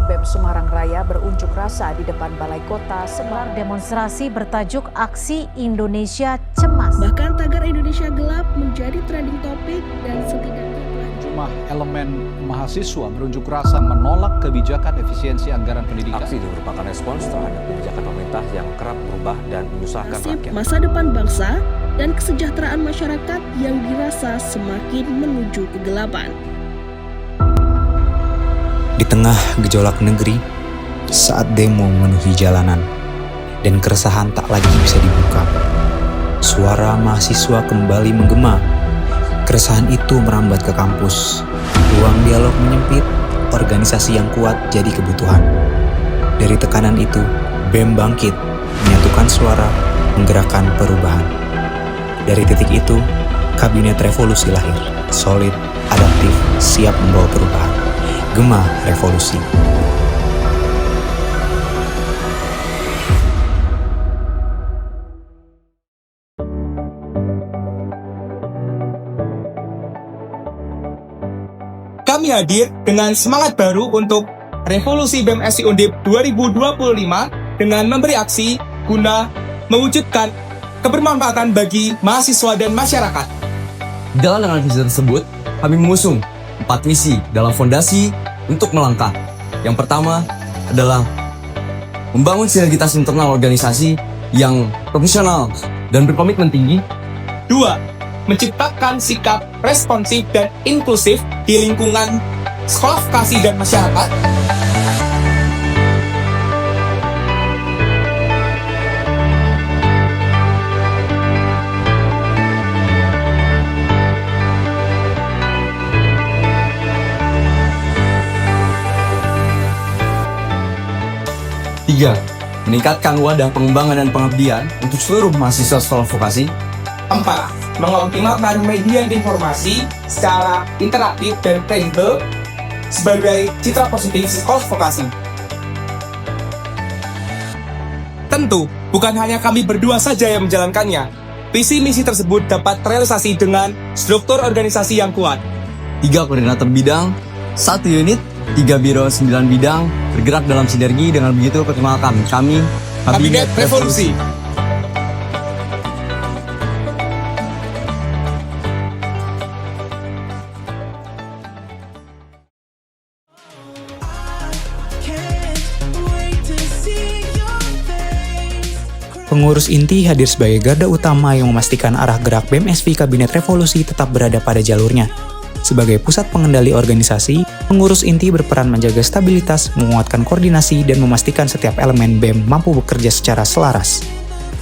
BEM Semarang Raya berunjuk rasa di depan Balai Kota Semarang. Demonstrasi bertajuk Aksi Indonesia Cemas. Bahkan tagar Indonesia Gelap menjadi trending topik dan setidaknya elemen mahasiswa berunjuk rasa menolak kebijakan efisiensi anggaran pendidikan. Aksi itu merupakan respons terhadap kebijakan pemerintah yang kerap berubah dan menyusahkan rakyat. Masa depan bangsa dan kesejahteraan masyarakat yang dirasa semakin menuju kegelapan. Di tengah gejolak negeri, saat demo memenuhi jalanan dan keresahan tak lagi bisa dibuka, suara mahasiswa kembali menggema. Keresahan itu merambat ke kampus. Ruang dialog menyempit, organisasi yang kuat jadi kebutuhan. Dari tekanan itu, BEM bangkit, menyatukan suara, menggerakkan perubahan. Dari titik itu, Kabinet Revolusi lahir, solid, adaptif, siap membawa perubahan. Gema Revolusi. Kami hadir dengan semangat baru untuk Revolusi BEM FI Undip 2025 dengan memberi aksi guna mewujudkan kebermanfaatan bagi mahasiswa dan masyarakat. Jalan dengan visi tersebut, kami mengusung 4 misi dalam fondasi untuk melangkah. Yang pertama adalah membangun sinergitas internal organisasi yang profesional dan berkomitmen tinggi. 2. Menciptakan sikap responsif dan inklusif di lingkungan sekolah vokasi dan masyarakat. 3. Meningkatkan wadah pengembangan dan pengabdian untuk seluruh mahasiswa sekolah vokasi. 4. Mengoptimalkan media informasi secara interaktif dan kredibel sebagai citra positif sekolah vokasi. Tentu, bukan hanya kami berdua saja yang menjalankannya. Visi misi tersebut dapat terrealisasi dengan struktur organisasi yang kuat. 3 koordinator bidang, 1 unit, 3 biro, 9 bidang, bergerak dalam sinergi dengan begitu optimalkan kami, Kabinet Revolusi. Pengurus inti hadir sebagai garda utama yang memastikan arah gerak BEM FI Kabinet Revolusi tetap berada pada jalurnya. Sebagai pusat pengendali organisasi, pengurus inti berperan menjaga stabilitas, menguatkan koordinasi, dan memastikan setiap elemen BEM mampu bekerja secara selaras.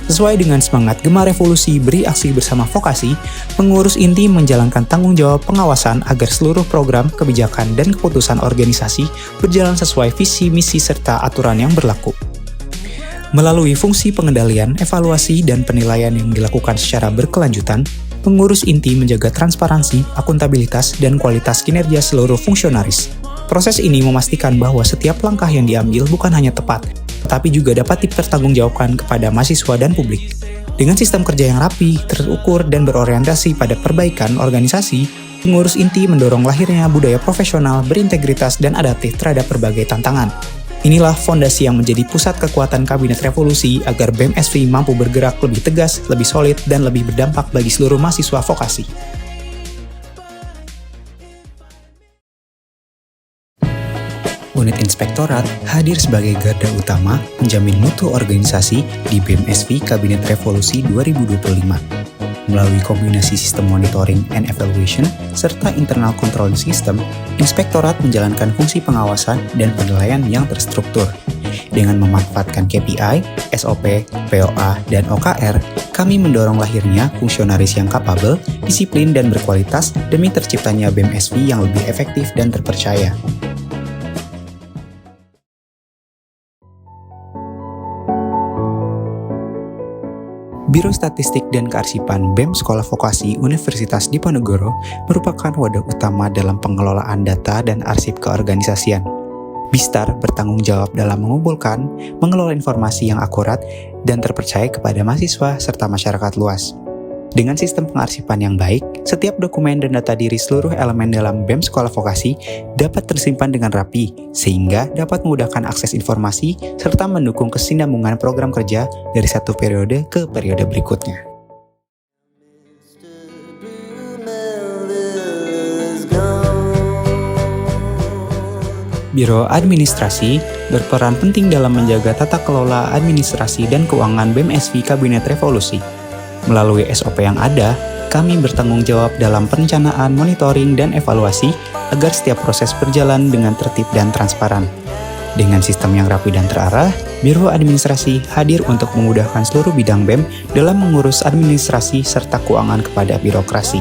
Sesuai dengan semangat Gema Revolusi beri aksi bersama vokasi, pengurus inti menjalankan tanggung jawab pengawasan agar seluruh program, kebijakan, dan keputusan organisasi berjalan sesuai visi, misi, serta aturan yang berlaku. Melalui fungsi pengendalian, evaluasi, dan penilaian yang dilakukan secara berkelanjutan, pengurus inti menjaga transparansi, akuntabilitas, dan kualitas kinerja seluruh fungsionaris. Proses ini memastikan bahwa setiap langkah yang diambil bukan hanya tepat, tetapi juga dapat dipertanggungjawabkan kepada mahasiswa dan publik. Dengan sistem kerja yang rapi, terukur, dan berorientasi pada perbaikan organisasi, pengurus inti mendorong lahirnya budaya profesional, berintegritas, dan adaptif terhadap berbagai tantangan. Inilah fondasi yang menjadi pusat kekuatan Kabinet Revolusi agar BEM FI mampu bergerak lebih tegas, lebih solid, dan lebih berdampak bagi seluruh mahasiswa vokasi. Unit Inspektorat hadir sebagai garda utama menjamin mutu organisasi di BEM FI Kabinet Revolusi 2025. Melalui kombinasi sistem monitoring and evaluation serta internal control system, Inspektorat menjalankan fungsi pengawasan dan penilaian yang terstruktur. Dengan memanfaatkan KPI, SOP, POA, dan OKR, kami mendorong lahirnya fungsionaris yang kapabel, disiplin, dan berkualitas demi terciptanya BEM FI yang lebih efektif dan terpercaya. Biro Statistik dan Kearsipan BEM Sekolah Vokasi Universitas Diponegoro merupakan wadah utama dalam pengelolaan data dan arsip keorganisasian. BISTAR bertanggung jawab dalam mengumpulkan, mengelola informasi yang akurat dan terpercaya kepada mahasiswa serta masyarakat luas. Dengan sistem pengarsipan yang baik, setiap dokumen dan data diri seluruh elemen dalam BEM Sekolah Vokasi dapat tersimpan dengan rapi, sehingga dapat memudahkan akses informasi serta mendukung kesinambungan program kerja dari satu periode ke periode berikutnya. Biro Administrasi berperan penting dalam menjaga tata kelola administrasi dan keuangan BEM-SV Kabinet Revolusi. Melalui SOP yang ada, kami bertanggung jawab dalam perencanaan, monitoring, dan evaluasi agar setiap proses berjalan dengan tertib dan transparan. Dengan sistem yang rapi dan terarah, Biro Administrasi hadir untuk memudahkan seluruh bidang BEM dalam mengurus administrasi serta keuangan kepada birokrasi.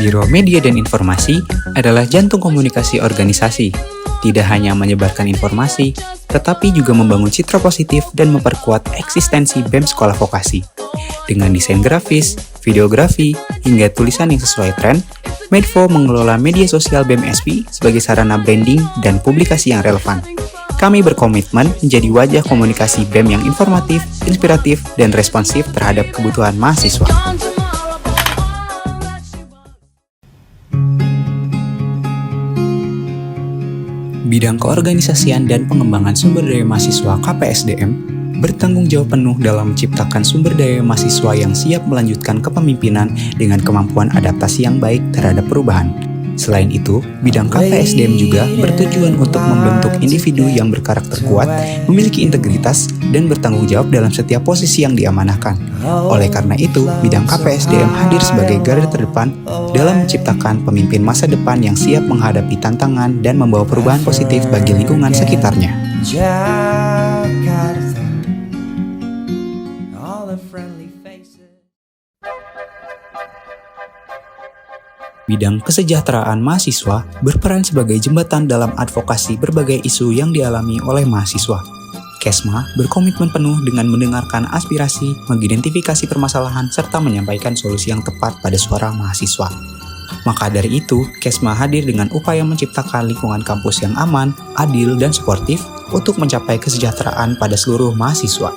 Biro Media dan Informasi adalah jantung komunikasi organisasi. Tidak hanya menyebarkan informasi, tetapi juga membangun citra positif dan memperkuat eksistensi BEM Sekolah Vokasi. Dengan desain grafis, videografi, hingga tulisan yang sesuai tren, Medvo mengelola media sosial BEM-SV sebagai sarana branding dan publikasi yang relevan. Kami berkomitmen menjadi wajah komunikasi BEM yang informatif, inspiratif, dan responsif terhadap kebutuhan mahasiswa. Bidang Keorganisasian dan Pengembangan Sumber Daya Mahasiswa KPSDM bertanggung jawab penuh dalam menciptakan sumber daya mahasiswa yang siap melanjutkan kepemimpinan dengan kemampuan adaptasi yang baik terhadap perubahan. Selain itu, bidang KPSDM juga bertujuan untuk membentuk individu yang berkarakter kuat, memiliki integritas, dan bertanggung jawab dalam setiap posisi yang diamanahkan. Oleh karena itu, bidang KPSDM hadir sebagai garda terdepan dalam menciptakan pemimpin masa depan yang siap menghadapi tantangan dan membawa perubahan positif bagi lingkungan sekitarnya. Bidang Kesejahteraan Mahasiswa berperan sebagai jembatan dalam advokasi berbagai isu yang dialami oleh mahasiswa. Kesma berkomitmen penuh dengan mendengarkan aspirasi, mengidentifikasi permasalahan, serta menyampaikan solusi yang tepat pada suara mahasiswa. Maka dari itu, Kesma hadir dengan upaya menciptakan lingkungan kampus yang aman, adil, dan suportif untuk mencapai kesejahteraan pada seluruh mahasiswa.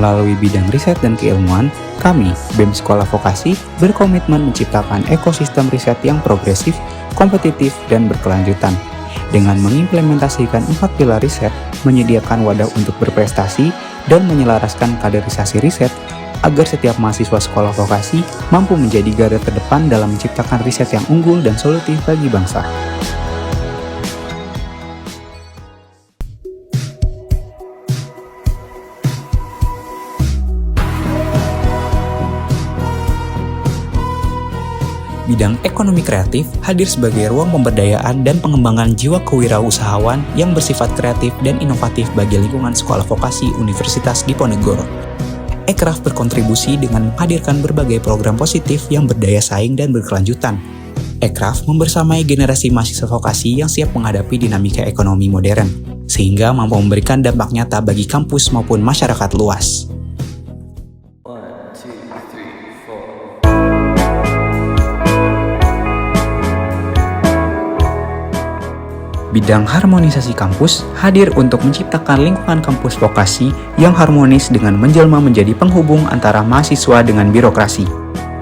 Melalui bidang riset dan keilmuan, kami, BEM Sekolah Vokasi, berkomitmen menciptakan ekosistem riset yang progresif, kompetitif, dan berkelanjutan. Dengan mengimplementasikan 4 pilar riset, menyediakan wadah untuk berprestasi, dan menyelaraskan kaderisasi riset, agar setiap mahasiswa sekolah vokasi mampu menjadi garda terdepan dalam menciptakan riset yang unggul dan solutif bagi bangsa. Bidang Ekonomi Kreatif hadir sebagai ruang pemberdayaan dan pengembangan jiwa kewirausahawan yang bersifat kreatif dan inovatif bagi lingkungan sekolah vokasi Universitas Diponegoro. Ekraf berkontribusi dengan menghadirkan berbagai program positif yang berdaya saing dan berkelanjutan. Ekraf membersamai generasi mahasiswa vokasi yang siap menghadapi dinamika ekonomi modern, sehingga mampu memberikan dampak nyata bagi kampus maupun masyarakat luas. Bidang Harmonisasi Kampus hadir untuk menciptakan lingkungan kampus vokasi yang harmonis dengan menjelma menjadi penghubung antara mahasiswa dengan birokrasi.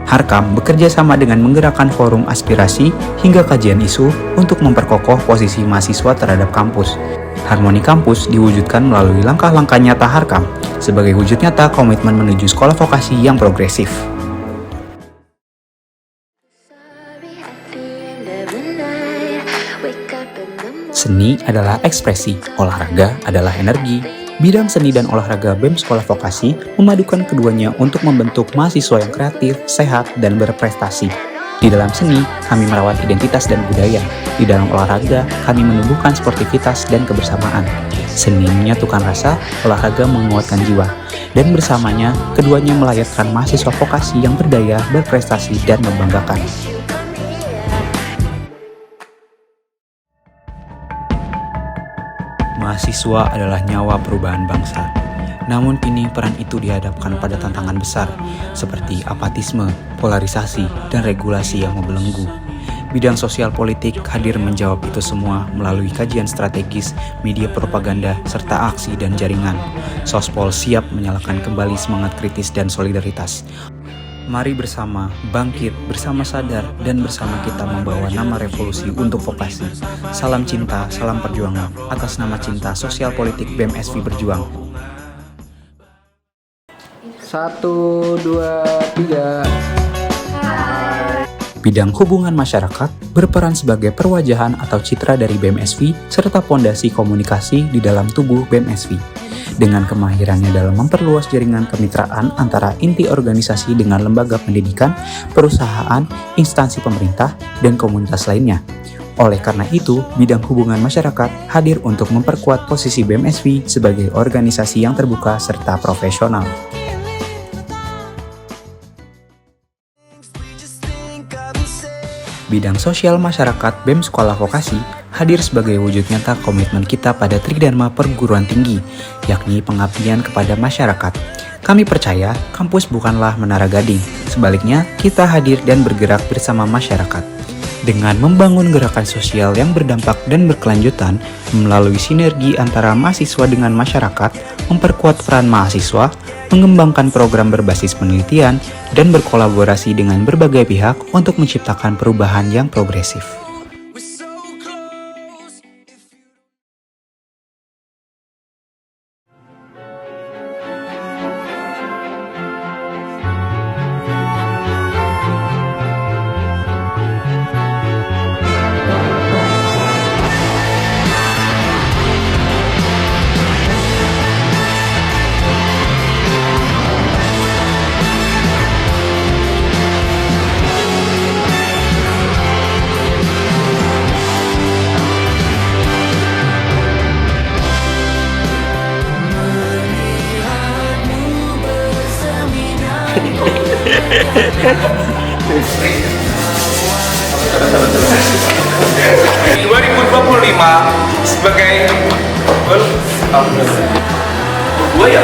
Harkam bekerja sama dengan menggerakkan forum aspirasi hingga kajian isu untuk memperkokoh posisi mahasiswa terhadap kampus. Harmoni kampus diwujudkan melalui langkah-langkah nyata Harkam sebagai wujud nyata komitmen menuju sekolah vokasi yang progresif. Seni adalah ekspresi, olahraga adalah energi. Bidang seni dan olahraga BEM Sekolah Vokasi memadukan keduanya untuk membentuk mahasiswa yang kreatif, sehat, dan berprestasi. Di dalam seni, kami merawat identitas dan budaya. Di dalam olahraga, kami menumbuhkan sportivitas dan kebersamaan. Seni menyatukan rasa, olahraga menguatkan jiwa. Dan bersamanya, keduanya melayakkan mahasiswa vokasi yang berdaya, berprestasi, dan membanggakan. Mahasiswa adalah nyawa perubahan bangsa. Namun kini peran itu dihadapkan pada tantangan besar seperti apatisme, polarisasi, dan regulasi yang membelenggu. Bidang sosial politik hadir menjawab itu semua melalui kajian strategis, media propaganda, serta aksi dan jaringan. Sospol siap menyalakan kembali semangat kritis dan solidaritas. Mari bersama, bangkit, bersama sadar, dan bersama kita membawa nama revolusi untuk vokasi. Salam cinta, salam perjuangan, atas nama cinta sosial politik BMSV Berjuang. 1, 2, 3. Bidang hubungan masyarakat berperan sebagai perwajahan atau citra dari BMSV serta pondasi komunikasi di dalam tubuh BMSV. Dengan kemahirannya dalam memperluas jaringan kemitraan antara inti organisasi dengan lembaga pendidikan, perusahaan, instansi pemerintah, dan komunitas lainnya. Oleh karena itu, bidang hubungan masyarakat hadir untuk memperkuat posisi BMSV sebagai organisasi yang terbuka serta profesional. Bidang sosial masyarakat BEM Sekolah Vokasi hadir sebagai wujud nyata komitmen kita pada Tridharma Perguruan Tinggi, yakni pengabdian kepada masyarakat. Kami percaya kampus bukanlah menara gading, sebaliknya kita hadir dan bergerak bersama masyarakat. Dengan membangun gerakan sosial yang berdampak dan berkelanjutan melalui sinergi antara mahasiswa dengan masyarakat, memperkuat peran mahasiswa, mengembangkan program berbasis penelitian, dan berkolaborasi dengan berbagai pihak untuk menciptakan perubahan yang progresif. Di 2025 sebagai gue ya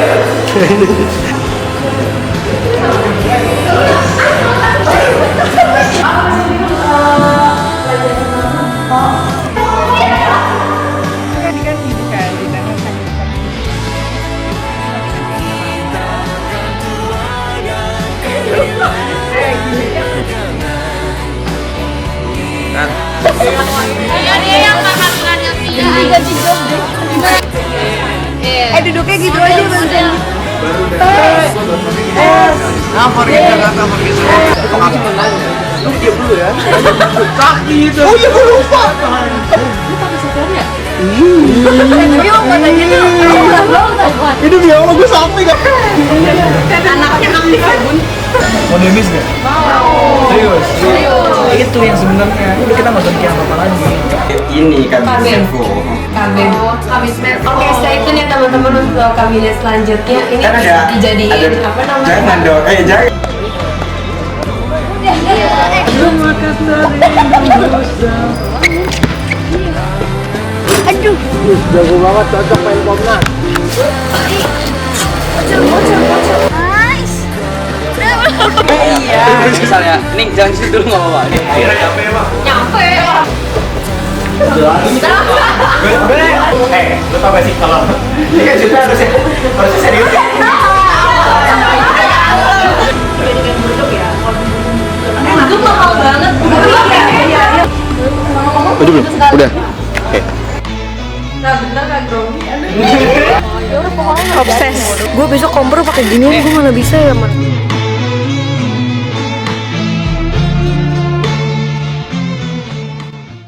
duduknya gitu aja barusan. Lu diam dulu ya. Sakit. Oh iya gue lupa. Lu pakai sekarnya? Tapi mau tanya tuh. Itu dia Allah gue sampai gak? Anaknya aktif ya bun. Mau demis gak? Mau. Serius? Itu yang sebenarnya. Udah kita nggak usah apa lagi. Ini kan Senko. Kabismen. Oke, stay tune ya teman-teman untuk kabinet selanjutnya. Ini dijadiin apa namanya? Jangan dong. Jangan. Aduh. Jago banget, cocok main Komnas. Nice. Iya. Misalnya, nih jangan situ dulu nggak apa-apa. Akhirnya nyampe ya bang. Nyampe. Lu tau gak sih kalau 3 juta harusnya serius ya? Itu mahal banget. Udah belum? Udah. Oke. Nah bener kan grogi. Ya udah pokoknya obses. Gue besok kompro pakai ginian gue mana bisa ya man.